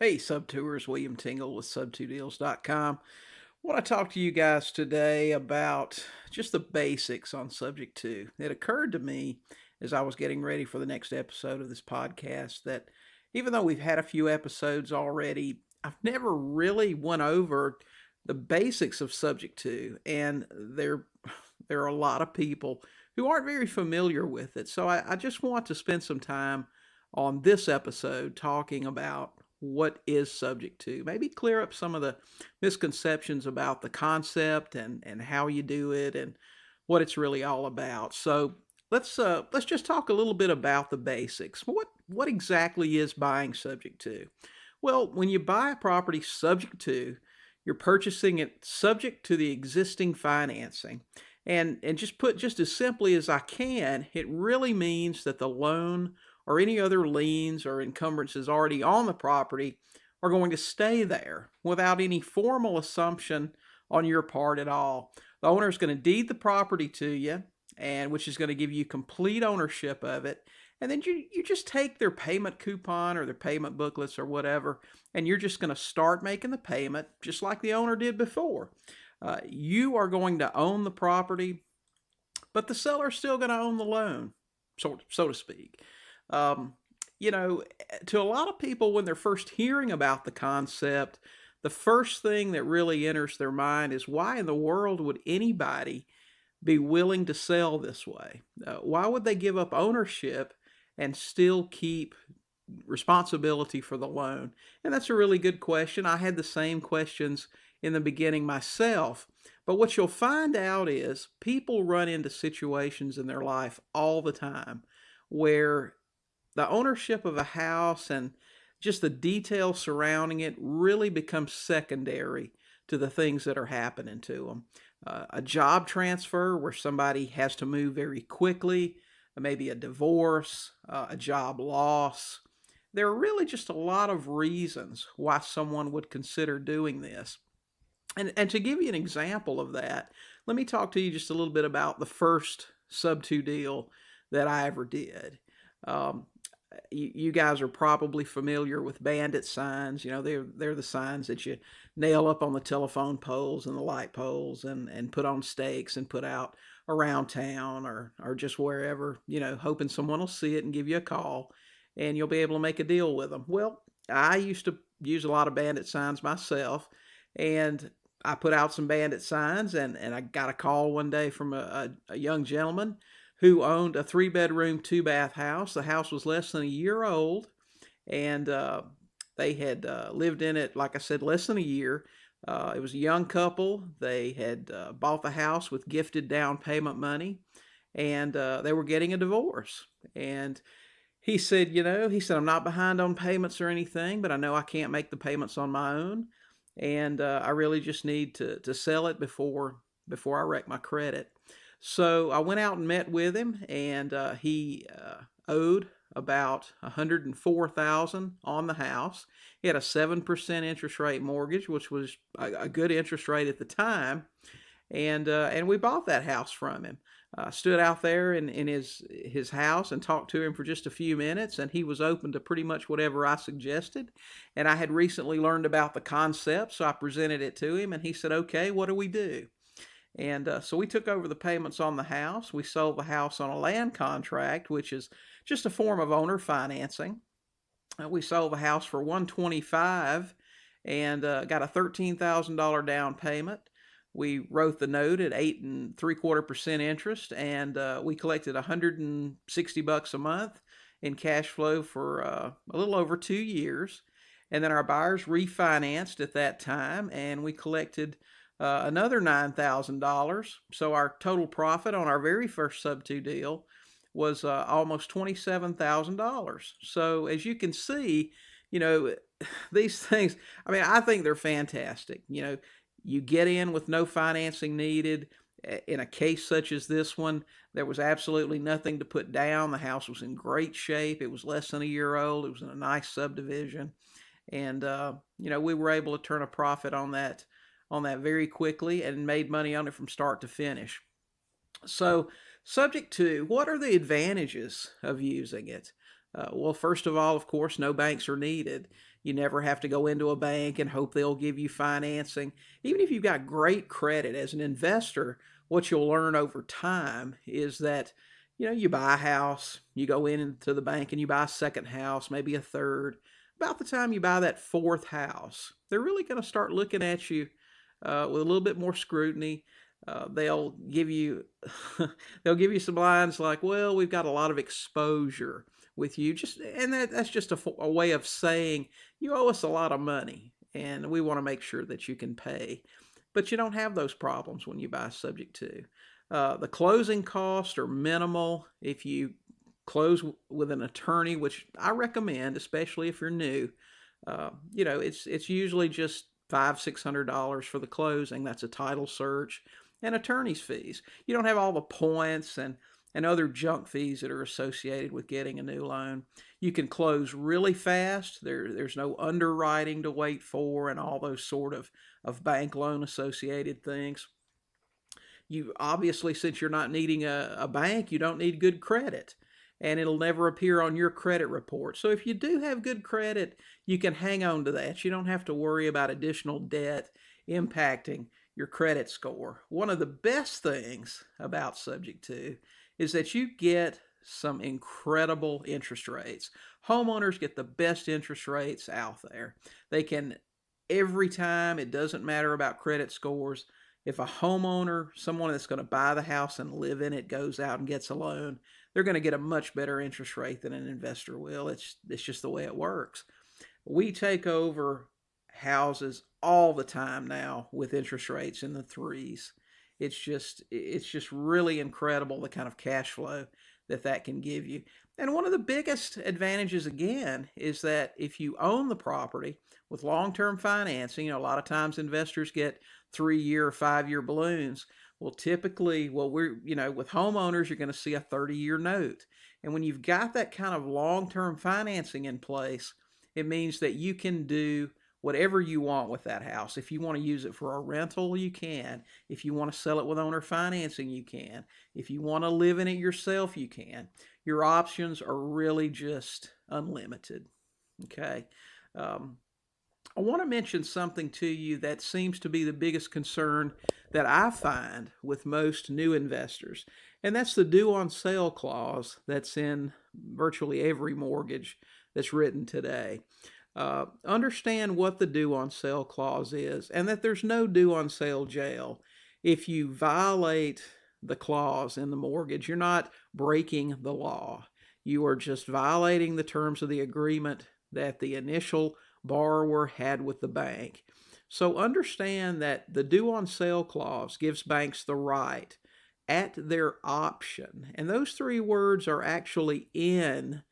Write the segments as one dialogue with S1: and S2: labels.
S1: Hey, Subtours, William Tingle with Sub2Deals.com. I want to talk to you guys today about just the basics on Subject 2. It occurred to me as I was getting ready for the next episode of this podcast that even though we've had a few episodes already, I've never really went over the basics of Subject 2, and there are a lot of people who aren't very familiar with it. So I just want to spend some time on this episode talking about what is Subject 2. Maybe clear up some of the misconceptions about the concept and how you do it and what it's really all about. So let's just talk a little bit about the basics. What exactly is buying Subject 2? Well, when you buy a property subject to, you're purchasing it subject to the existing financing. And just put just as simply as I can, it really means that the loan or any other liens or encumbrances already on the property are going to stay there without any formal assumption on your part at all. The owner is going to deed the property to you, and which is going to give you complete ownership of it. And then you just take their payment coupon or their payment booklets or whatever, and you're just going to start making the payment just like the owner did before. You are going to own the property, but the seller's still going to own the loan, so to speak. Um, to a lot of people, when they're first hearing about the concept, the first thing that really enters their mind is why in the world would anybody be willing to sell this way? Why would they give up ownership and still keep responsibility for the loan? And that's a really good question. I had the same questions in the beginning myself. But what you'll find out is people run into situations in their life all the time where the ownership of a house and just the details surrounding it really becomes secondary to the things that are happening to them. A job transfer where somebody has to move very quickly, maybe a divorce, a job loss. There are really just a lot of reasons why someone would consider doing this. And to give you an example of that, let me talk to you just a little bit about the first Sub 2 deal that I ever did. Um, you guys are probably familiar with bandit signs. You know, they're the signs that you nail up on the telephone poles and the light poles and put on stakes and put out around town or just wherever, hoping someone will see it and give you a call and you'll be able to make a deal with them. Well, I used to use a lot of bandit signs myself, and I put out some bandit signs, and I got a call one day from a young gentleman who owned a 3-bedroom, 2-bath house. The house was less than a year old, and they had lived in it, like I said, less than a year. It was a young couple. They had bought the house with gifted down payment money, and they were getting a divorce. And he said, I'm not behind on payments or anything, but I know I can't make the payments on my own. And I really just need to sell it before I wreck my credit. So I went out and met with him, and he owed about 104,000 on the house. He had a 7% interest rate mortgage, which was a good interest rate at the time, and we bought that house from him. Stood out there in his house and talked to him for just a few minutes, and he was open to pretty much whatever I suggested. And I had recently learned about the concept, so I presented it to him, and he said, "Okay, what do we do?" And so we took over the payments on the house. We sold the house on a land contract, which is just a form of owner financing. We sold the house for 125 and got a $13,000 down payment. We wrote the note at 8.75% interest, and we collected $160 a month in cash flow for a little over 2 years. And then our buyers refinanced at that time, and we collected another $9,000. So our total profit on our very first Sub 2 deal was almost $27,000. So as you can see, you know, these things, I mean, I think they're fantastic. You get in with no financing needed. In a case such as this one, there was absolutely nothing to put down. The house was in great shape. It was less than a year old. It was in a nice subdivision. And, we were able to turn a profit on that very quickly and made money on it from start to finish. So, Subject 2, what are the advantages of using it? Well, first of all, of course, no banks are needed. You never have to go into a bank and hope they'll give you financing. Even if you've got great credit as an investor, what you'll learn over time is that, you buy a house, you go into the bank and you buy a second house, maybe a third. About the time you buy that fourth house, they're really going to start looking at you with a little bit more scrutiny. They'll give you they'll give you some lines like, "Well, we've got a lot of exposure with you," and that's just a way of saying you owe us a lot of money, and we want to make sure that you can pay. But you don't have those problems when you buy subject to. The closing costs are minimal if you close with an attorney, which I recommend, especially if you're new. It's usually just $500-600 for the closing. That's a title search and attorney's fees. You don't have all the points and other junk fees that are associated with getting a new loan. You can close really fast. There's no underwriting to wait for and all those sort of bank loan associated things. You obviously, since you're not needing a bank, you don't need good credit, and it'll never appear on your credit report. So if you do have good credit, you can hang on to that. You don't have to worry about additional debt impacting your credit score. One of the best things about subject to is that you get some incredible interest rates. Homeowners get the best interest rates out there. They can, every time, it doesn't matter about credit scores. If a homeowner, someone that's going to buy the house and live in it, goes out and gets a loan, they're going to get a much better interest rate than an investor will. It's just the way it works. We take over houses all the time now with interest rates in the threes. It's just really incredible the kind of cash flow that can give you. And one of the biggest advantages again is that if you own the property with long-term financing, a lot of times investors get 3-year or 5-year balloons. Well, typically, with homeowners, you're going to see a 30-year note. And when you've got that kind of long-term financing in place, it means that you can do whatever you want with that house. If you want to use it for a rental, you can. If you want to sell it with owner financing, you can. If you want to live in it yourself, you can. Your options are really just unlimited. Okay. I want to mention something to you that seems to be the biggest concern that I find with most new investors, and that's the due on sale clause that's in virtually every mortgage that's written today. Understand what the due on sale clause is and that there's no due on sale jail. If you violate the clause in the mortgage, you're not breaking the law. You are just violating the terms of the agreement that the initial borrower had with the bank. So understand that the due on sale clause gives banks the right at their option. And those three words are actually in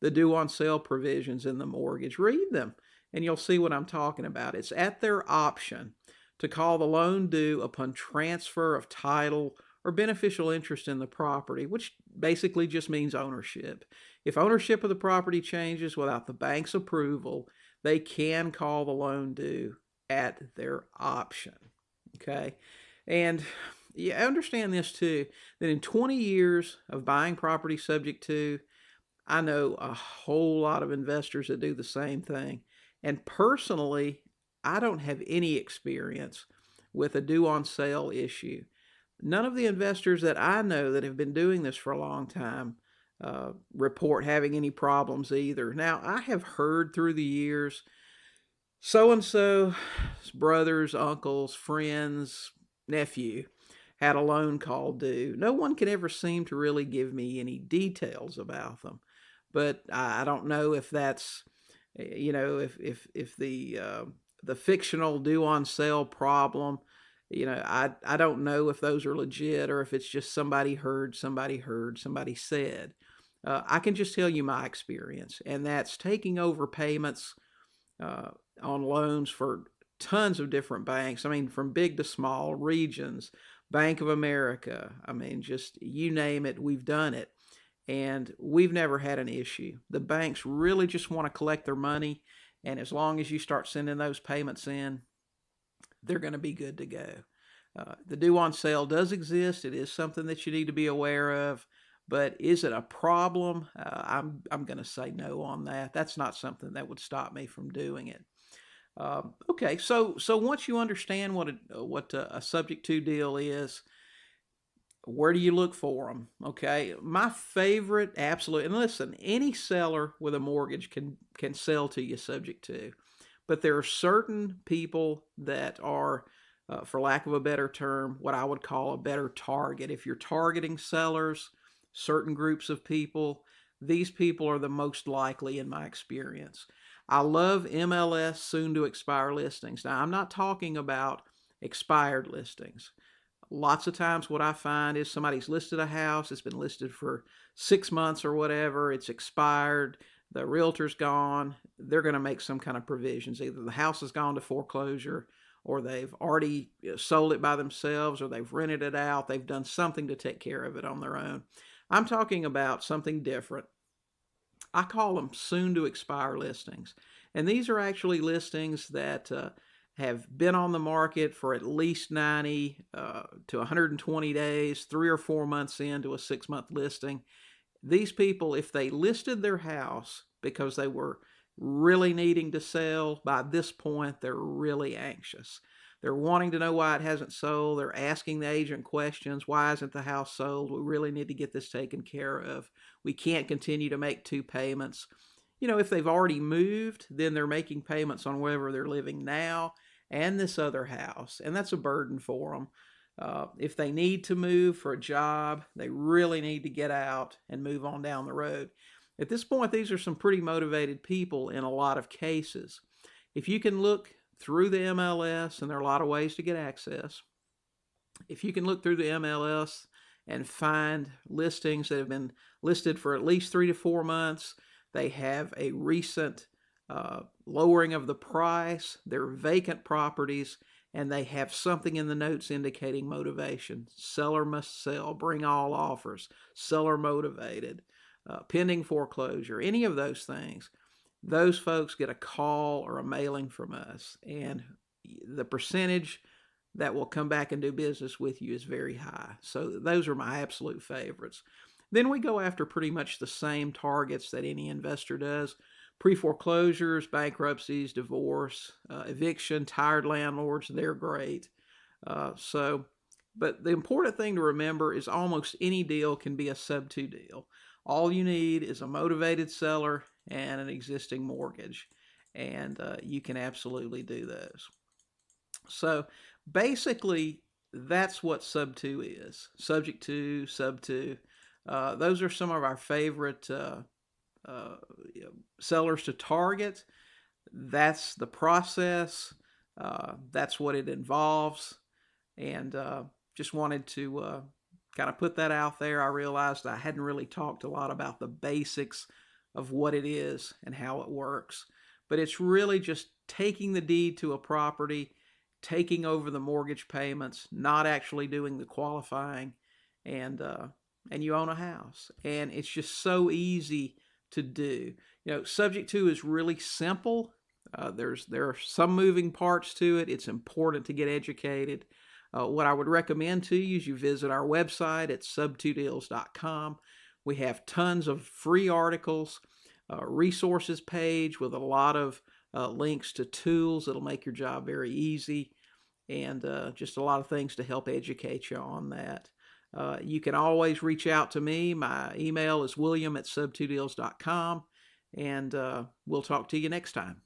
S1: the due on sale provisions in the mortgage. Read them and you'll see what I'm talking about. It's at their option to call the loan due upon transfer of title or beneficial interest in the property, which basically just means ownership. If ownership of the property changes without the bank's approval, they can call the loan due at their option. Okay? And you understand this too, that in 20 years of buying property subject to, I know a whole lot of investors that do the same thing. And personally, I don't have any experience with a due on sale issue. None of the investors that I know that have been doing this for a long time report having any problems either. Now, I have heard through the years so and so's brothers, uncles, friends, nephew had a loan call due. No one can ever seem to really give me any details about them, but I don't know if that's if the fictional due on sale problem. I don't know if those are legit or if it's just somebody heard, somebody said. I can just tell you my experience, and that's taking over payments on loans for tons of different banks. I mean, from big to small, Regions, Bank of America. I mean, just you name it, we've done it. And we've never had an issue. The banks really just want to collect their money. And as long as you start sending those payments in, they're going to be good to go. The due on sale does exist. It is something that you need to be aware of. But is it a problem? I'm going to say no on that. That's not something that would stop me from doing it. Okay, so once you understand what a subject to deal is, where do you look for them? Okay, my favorite, absolute, and listen, any seller with a mortgage can sell to you subject to, but there are certain people that are, for lack of a better term, what I would call a better target. If you're targeting sellers, certain groups of people, these people are the most likely in my experience. I love MLS soon to expire listings. Now, I'm not talking about expired listings. Lots of times what I find is somebody's listed a house, it's been listed for 6 months or whatever, it's expired, the realtor's gone, they're going to make some kind of provisions. Either the house has gone to foreclosure, or they've already sold it by themselves, or they've rented it out, they've done something to take care of it on their own. I'm talking about something different. I call them soon to expire listings. And these are actually listings that have been on the market for at least 90 to 120 days, 3 or 4 months into a 6 month listing. These people, if they listed their house because they were really needing to sell, by this point, they're really anxious. They're wanting to know why it hasn't sold. They're asking the agent questions. Why isn't the house sold? We really need to get this taken care of. We can't continue to make 2 payments. You know, if they've already moved, then they're making payments on wherever they're living now and this other house, and that's a burden for them. If they need to move for a job, they really need to get out and move on down the road. At this point, these are some pretty motivated people in a lot of cases. If you can look through the MLS, and there are a lot of ways to get access, if you can look through the MLS and find listings that have been listed for at least 3 to 4 months, they have a recent lowering of the price, they're vacant properties, and they have something in the notes indicating motivation. Seller must sell, bring all offers, seller motivated, pending foreclosure, any of those things. Those folks get a call or a mailing from us, and the percentage that will come back and do business with you is very high. So those are my absolute favorites. Then we go after pretty much the same targets that any investor does. Pre-foreclosures, bankruptcies, divorce, eviction, tired landlords, they're great. But the important thing to remember is almost any deal can be a sub-2 deal. All you need is a motivated seller and an existing mortgage, and you can absolutely do those. So basically, that's what sub-2 is. Subject to, sub-2. Those are some of our favorite uh, sellers to target. That's the process. That's what it involves. And just wanted to kind of put that out there. I realized I hadn't really talked a lot about the basics of what it is and how it works. But it's really just taking the deed to a property, taking over the mortgage payments, not actually doing the qualifying, and uh, and you own a house. And it's just so easy to do. You know, subject to is really simple. There are some moving parts to it. It's important to get educated. What I would recommend to you is you visit our website at sub2deals.com. We have tons of free articles, resources page with a lot of links to tools that'll make your job very easy, and just a lot of things to help educate you on that. You can always reach out to me. My email is william@sub2deals.com, and we'll talk to you next time.